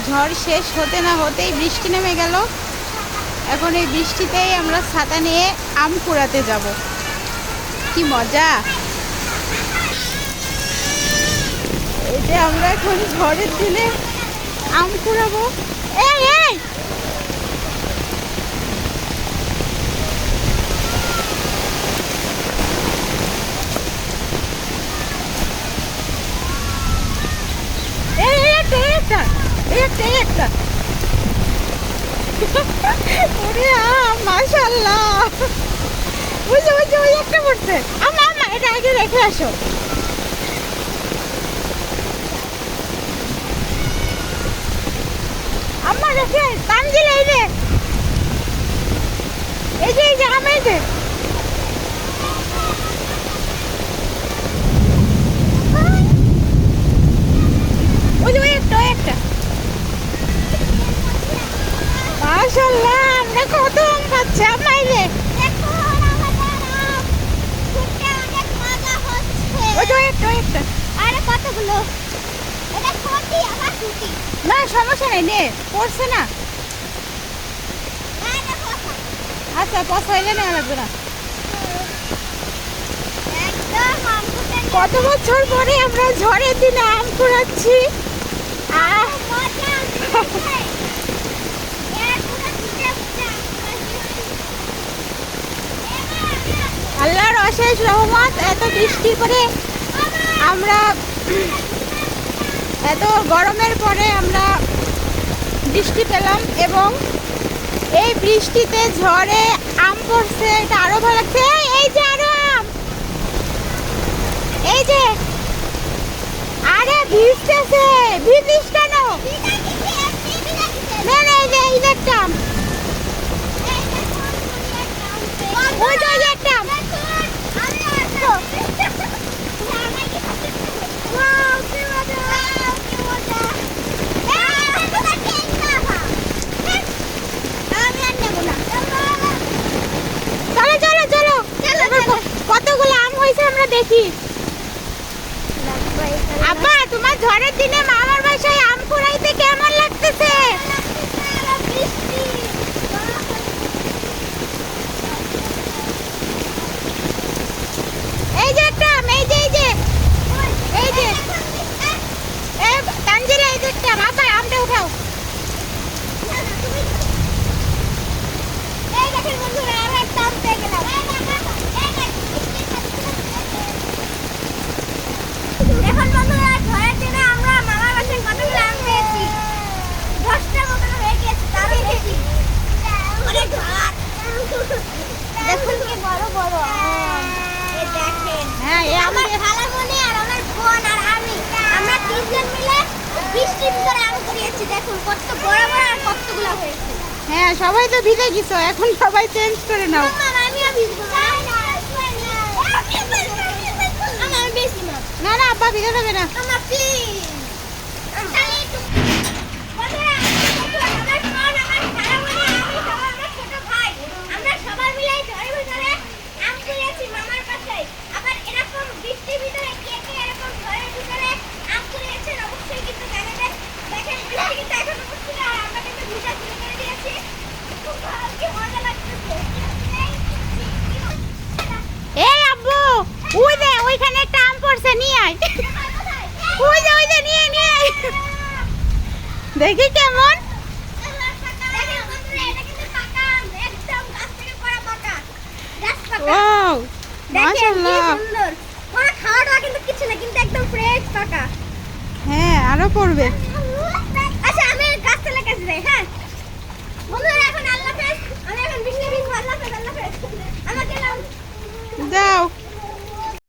ঝড় শেষ হতে না হতেই বৃষ্টি নেমে গেল। এখন এই বৃষ্টিতেই আমরা ছাতা নিয়ে আম কুড়াতে যাব। কি মজা! এই যে আমরা এখন ঝড়ের দিনে আম কুড়াবো। এই এই একটা ওরে মাশাআল্লাহ, ওই যে ওই একটা পড়ছে। আম্মা আম্মা এটা আগে রেখে আসো। আম্মা রেখে তানজিল এই যে আম এই যে ওই একটা মাশাআল্লাহ, আমরা কত আম খাচ্ছি। আম্মা এই যে একটা আরে কতগুলো, এটা ছোটি আবার ছোটি না, সমস্যা নেই, নে পড়ছে না। আচ্ছা পয়সা হইলে নেওয়া লাগবে না। কত বছর পরে আমরা ঝড়ের দিনে আম কুড়াচ্ছি। আল্লাহর অশেষ রহমত, এত বৃষ্টি করে আমরা, এত গরমের পরে আমরা বৃষ্টি পেলাম এবং এই বৃষ্টিতে ঝড়ে আম পড়ছে, এটা আরো ভালো লাগছে। এই যে আরো আম, এই যে, আরে ভিজতেছে, ভিজিস কেন? না না, এই যে একটা আম, ওই যে একটা আম। কতগুলো আম হয়েছে আমরা দেখি। আব্বা, তোমার ঝড়ের দিনে মামার বাসায় আম কুড়াইতে কেমন লাগতেছে? এই যে একটা আম, এই যে তানজিলা, এই যে একটা আম। আব্বা আমটা উঠাও। এই দেখেন বন্ধুরা, আমরা একটা আম পেয়ে গেলাম। এখন বন্ধুরা, ঝড়ের দিনে আমরা মামার বাসায় কতগুলো আম পেয়েছি, 10টার মতন হয়ে গেছে, তারও বেশি। অনেক ভাত, দেখুন কি বড় বড় আম। এই দেখেন, হ্যাঁ, আমার খালামণি আর আমার বোন আর আমি, আমরা তিনজন মিলে বৃষ্টির ভিতরে আম কুড়িয়েছি। দেখুন কত বড় বড় আর কতগুলো হয়েছে। হ্যাঁ, সবাই তো ভিজে গেছো, এখন সবাই চেঞ্জ করে নাও। আমিও ভিজবো না, আমার বেশি না। না না আব্বা, ভিজে যাবে না। আমার প্লিজ, আমরা সবাই মিলে ঝড়ের ভিতরে আম কুড়িয়েছি মামার বাসায়। আবার এরকম বৃষ্টির ভিতরে কে কে এরকম ঝড়ের ভিতরে আম কুড়িয়েছেন অবশ্যই কিন্তু জানাবেন। দেখেন বৃষ্টি কিন্তু এখনো পড়ছিল আর আমরা কিন্তু ভিজা শুরু করে দিয়েছি। খুব ভালো, কি মজা লাগতেছে। এই আব্বু, ওই যে ওইখানে একটা আম পড়ছে, নিয়ে আয়। ওই যে নিয়ে আয়, দেখি কেমন। ওয়াও, মাশাআল্লাহ। খাওয়াটা কিন্তু কিছু না, কিন্তু একদম ফ্রেশ পাকা। হ্যাঁ, আরো পড়বে। আচ্ছা, আমি